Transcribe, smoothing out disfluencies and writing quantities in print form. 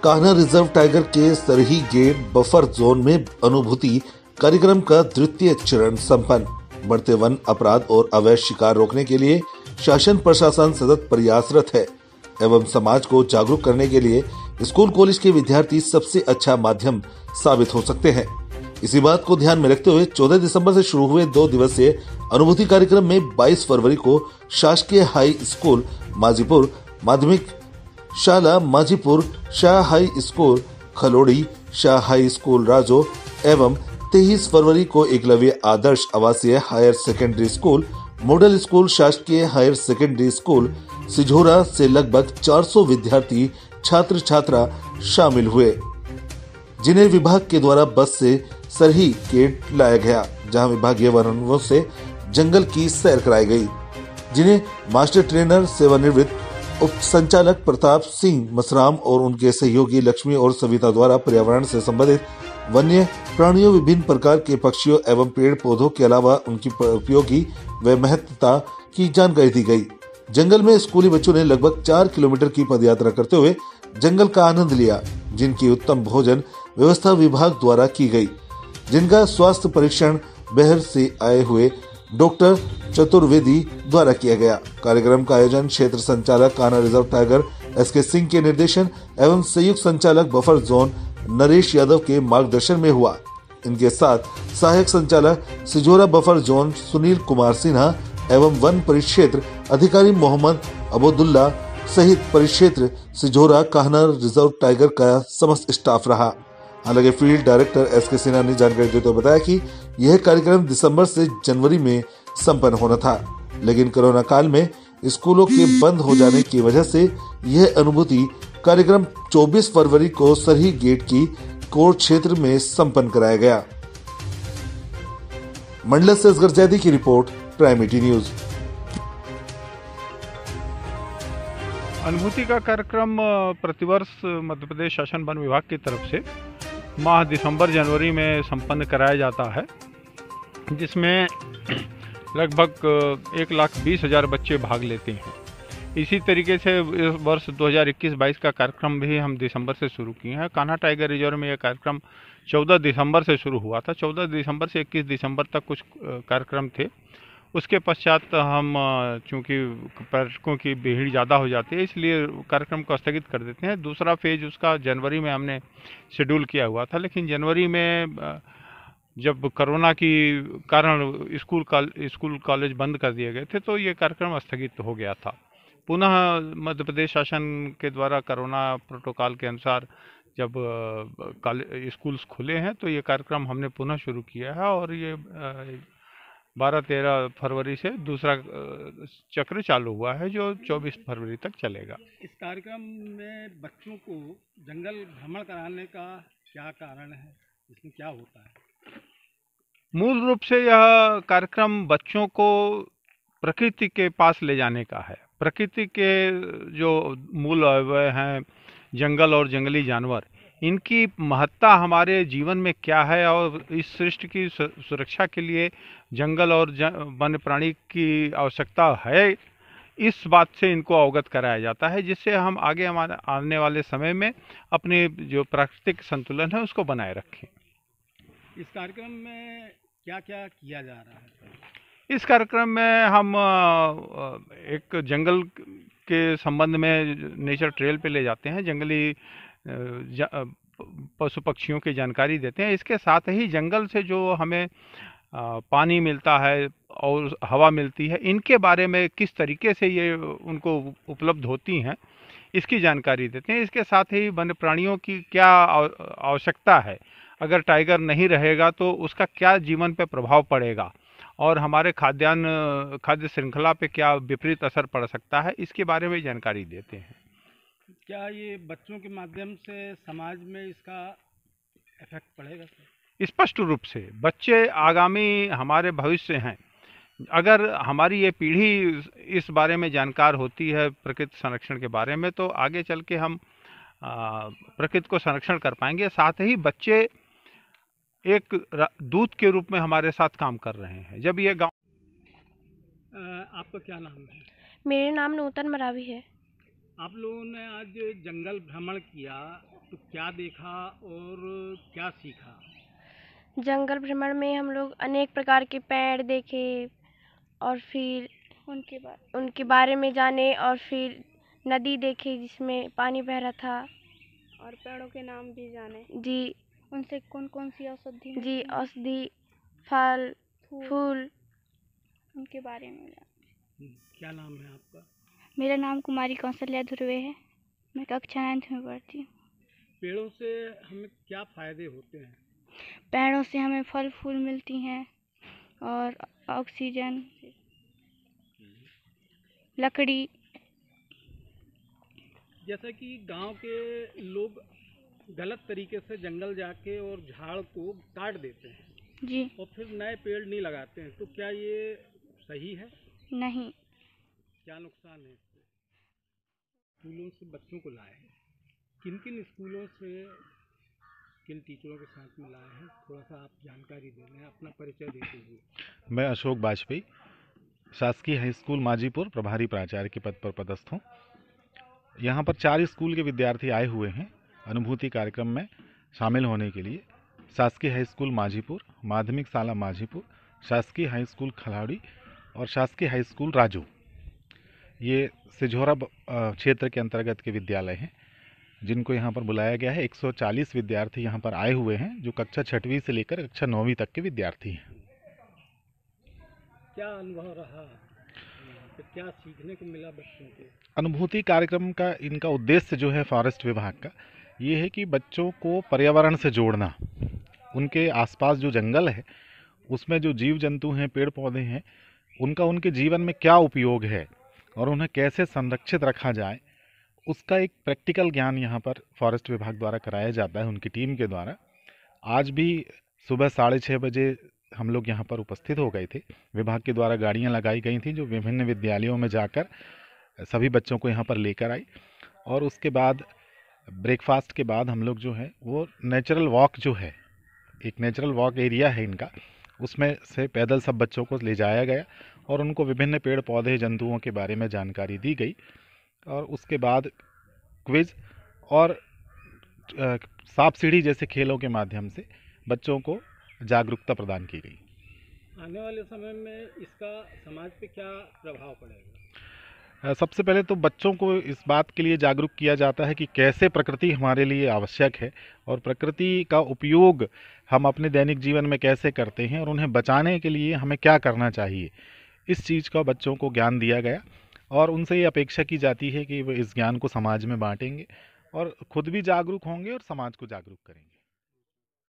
Kanha reserve tiger के सरही gate buffer zone में अनुभूति कार्यक्रम का द्वितीय चरण संपन्न। बढ़ते वन अपराध और अवैध शिकार रोकने के लिए शासन प्रशासन सतत प्रयासरत है एवं समाज को जागरूक करने के लिए स्कूल कॉलेज के विद्यार्थी सबसे अच्छा माध्यम साबित हो सकते हैं। इसी बात को ध्यान में रखते हुए 14 दिसंबर से शुरू हुए 2 दिवसीय अनुभूति कार्यक्रम में 22 फरवरी को शासकीय हाई स्कूल माजीपुर, माध्यमिक शाला Majipur, Shah high school Khalodi, Shah high school Rajo एवं 23 फरवरी को Eklavya Adarsh Awasiya higher secondary school, model school, शासकीय हायर सेकेंडरी स्कूल सिझोरा से लगभग 400 विद्यार्थी छात्र छात्रा शामिल हुए, जिन्हें विभाग के द्वारा बस से सरही गेट लाया गया, जहां विभागीय वनों से जंगल की सैर कराई गई, जिन्हें मास्टर ट्रेनर सेवानिवृत्त उप संचालक प्रताप सिंह मसराम और उनके सहयोगी लक्ष्मी और सविता द्वारा पर्यावरण से संबंधित वन्य प्राणियों, विभिन्न प्रकार के पक्षियों एवं पेड़ पौधों के अलावा उनकी उपयोगी व महत्वता की जानकारी दी गई। जंगल में स्कूली बच्चों ने लगभग 4 किलोमीटर की पदयात्रा करते हुए जंगल का आनंद लिया, जिनकी उत्तम भोजन व्यवस्था विभाग द्वारा की गई, जिनका स्वास्थ्य परीक्षण बहर से आए हुए डॉक्टर चतुर्वेदी द्वारा किया गया। कार्यक्रम का आयोजन क्षेत्र संचालक Kanha reserve tiger S K Singh के निर्देशन एवं संयुक्त संचालक बफर जोन नरेश यादव के मार्गदर्शन में हुआ। इनके साथ सहायक संचालक सिझोरा बफर जोन सुनील कुमार सिन्हा एवं वन परिक्षेत्र अधिकारी मोहम्मद अबोदुल्ला सहित परिक्षेत्र सिझोरा कान्हा रिजर्व टाइगर का समस्त स्टाफ रहा। हालांकि फील्ड डायरेक्टर एसके सिन्हा ने जानकारी देते हुए बताया कि यह कार्यक्रम दिसंबर से जनवरी में संपन्न होना था, लेकिन कोरोना काल में स्कूलों के बंद हो जाने की वजह से यह अनुभूति कार्यक्रम 24 फरवरी को सरही गेट की कोर क्षेत्र में संपन्न कराया गया। मंडल से असगर जैदी की रिपोर्ट, प्राइम 18 न्यूज। अनुभूति का कार्यक्रम प्रतिवर्ष मध्य प्रदेश शासन वन विभाग की तरफ से माह दिसंबर जनवरी में संपन्न कराया जाता है, जिसमें लगभग 1,20,000 बच्चे भाग लेते हैं। इसी तरीके से इस वर्ष 2021-22 का कार्यक्रम भी हम दिसंबर से शुरू किए हैं। कान्हा टाइगर रिजर्व में यह कार्यक्रम 14 दिसंबर से शुरू हुआ था। 14 दिसंबर से 21 दिसंबर तक कुछ कार्यक्रम थे। उसके पश्चात हम चूँकि पर्यटकों की भीड़ ज़्यादा हो जाती है, इसलिए कार्यक्रम को स्थगित कर देते हैं। दूसरा फेज उसका जनवरी में हमने शेड्यूल किया हुआ था, लेकिन जनवरी में जब कोरोना की कारण स्कूल कॉलेज बंद कर दिए गए थे, तो ये कार्यक्रम स्थगित हो गया था। पुनः मध्य प्रदेश शासन के द्वारा कोरोना प्रोटोकॉल के अनुसार जब स्कूल्स खुले हैं, तो ये कार्यक्रम हमने पुनः शुरू किया है और ये 12-13 फरवरी से दूसरा चक्र चालू हुआ है, जो 24 फरवरी तक चलेगा। इस कार्यक्रम में बच्चों को जंगल भ्रमण कराने का क्या कारण है, इसमें क्या होता है? मूल रूप से यह कार्यक्रम बच्चों को प्रकृति के पास ले जाने का है। प्रकृति के जो मूल अवयव हैं, जंगल और जंगली जानवर, इनकी महत्ता हमारे जीवन में क्या है और इस सृष्टि की सुरक्षा के लिए जंगल और वन्य प्राणी की आवश्यकता है, इस बात से इनको अवगत कराया जाता है, जिससे हम आगे हमारे आने वाले समय में अपने जो प्राकृतिक संतुलन है उसको बनाए रखें। इस कार्यक्रम में क्या क्या किया जा रहा है? इस कार्यक्रम में हम एक जंगल के संबंध में नेचर ट्रेल पे ले जाते हैं, जंगली पशु पक्षियों की जानकारी देते हैं। इसके साथ ही जंगल से जो हमें पानी मिलता है और हवा मिलती है, इनके बारे में किस तरीके से ये उनको उपलब्ध होती हैं, इसकी जानकारी देते हैं। इसके साथ ही वन्य प्राणियों की क्या आवश्यकता है, अगर टाइगर नहीं रहेगा तो उसका क्या जीवन पे प्रभाव पड़ेगा और हमारे खाद्य श्रृंखला पे क्या विपरीत असर पड़ सकता है, इसके बारे में जानकारी देते हैं। क्या ये बच्चों के माध्यम से समाज में इसका इफेक्ट पड़ेगा? स्पष्ट रूप से बच्चे आगामी हमारे भविष्य हैं। अगर हमारी ये पीढ़ी इस बारे में जानकार होती है प्रकृति संरक्षण के बारे में, तो आगे चल के हम प्रकृति को संरक्षण कर पाएंगे। साथ ही बच्चे एक दूत के रूप में हमारे साथ काम कर रहे हैं। जब ये गाँव। आपका क्या नाम है? मेरा नाम नूतन मरावी है। आप लोगों ने आज जंगल भ्रमण किया, तो क्या देखा और क्या सीखा? जंगल भ्रमण में हम लोग अनेक प्रकार के पेड़ देखे और फिर उनके बारे में जाने, और फिर नदी देखे जिसमें पानी बह रहा था। और पेड़ों के नाम भी जाने। जी। उनसे कौन कौन सी औषधि जी, मिलती है? औषधि, फल, फूल। उनके बारे में जाने। क्या नाम है आपका? मेरा नाम कुमारी कौशल्या ध्रुवे है। मैं कक्षा 9th में पढ़ती हूँ। पेड़ों से हमें क्या फायदे होते हैं? पेड़ों से हमें फल फूल मिलती हैं और ऑक्सीजन, लकड़ी। जैसा कि गांव के लोग गलत तरीके से जंगल जाके और झाड़ को काट देते हैं जी और फिर नए पेड़ नहीं लगाते हैं, तो क्या ये सही है? नहीं। क्या नुकसान है इससे? स्कूलों से बच्चों को लाए, किन किन स्कूलों से किन टीचरों के साथ में लाए हैं, थोड़ा सा आप जानकारी दे दें, अपना परिचय देते हुए। मैं अशोक वाजपेयी, शासकीय हाई स्कूल माजीपुर प्रभारी प्राचार्य के पद पर पदस्थ हूँ। यहाँ पर 4 स्कूल के विद्यार्थी आए हुए हैं अनुभूति कार्यक्रम में शामिल होने के लिए। शासकीय हाई स्कूल माजीपुर, माध्यमिक शाला माजीपुर, शासकीय हाई स्कूल खलाड़ी और शासकीय हाई स्कूल राजू। ये सिझोरा क्षेत्र के अंतर्गत के विद्यालय हैं जिनको यहाँ पर बुलाया गया है। 140 विद्यार्थी यहाँ पर आए हुए हैं जो कक्षा 6वीं से लेकर कक्षा 9वीं तक के विद्यार्थी हैं। क्या अनुभव रहा, तो क्या सीखने को मिला बच्चों को? अनुभूति कार्यक्रम का इनका उद्देश्य जो है फॉरेस्ट विभाग का, ये है कि बच्चों को पर्यावरण से जोड़ना। उनके आसपास जो जंगल है उसमें जो जीव जंतु हैं, पेड़ पौधे हैं, उनका उनके जीवन में क्या उपयोग है और उन्हें कैसे संरक्षित रखा जाए, उसका एक प्रैक्टिकल ज्ञान यहाँ पर फॉरेस्ट विभाग द्वारा कराया जाता है उनकी टीम के द्वारा। आज भी सुबह 6:30 बजे हम लोग यहाँ पर उपस्थित हो गए थे। विभाग के द्वारा गाड़ियाँ लगाई गई थी जो विभिन्न विद्यालयों में जाकर सभी बच्चों को यहाँ पर लेकर आई, और उसके बाद ब्रेकफास्ट के बाद हम लोग जो है वो नेचुरल वॉक, जो है एक नेचुरल वॉक एरिया है इनका, उसमें से पैदल सब बच्चों को ले जाया गया और उनको विभिन्न पेड़ पौधे जंतुओं के बारे में जानकारी दी गई। और उसके बाद क्विज और सांप सीढ़ी जैसे खेलों के माध्यम से बच्चों को जागरूकता प्रदान की गई। आने वाले समय में इसका समाज पे क्या प्रभाव पड़ेगा? सबसे पहले तो बच्चों को इस बात के लिए जागरूक किया जाता है कि कैसे प्रकृति हमारे लिए आवश्यक है और प्रकृति का उपयोग हम अपने दैनिक जीवन में कैसे करते हैं और उन्हें बचाने के लिए हमें क्या करना चाहिए। इस चीज़ का बच्चों को ज्ञान दिया गया और उनसे ये अपेक्षा की जाती है कि वो इस ज्ञान को समाज में बांटेंगे और खुद भी जागरूक होंगे और समाज को जागरूक करेंगे।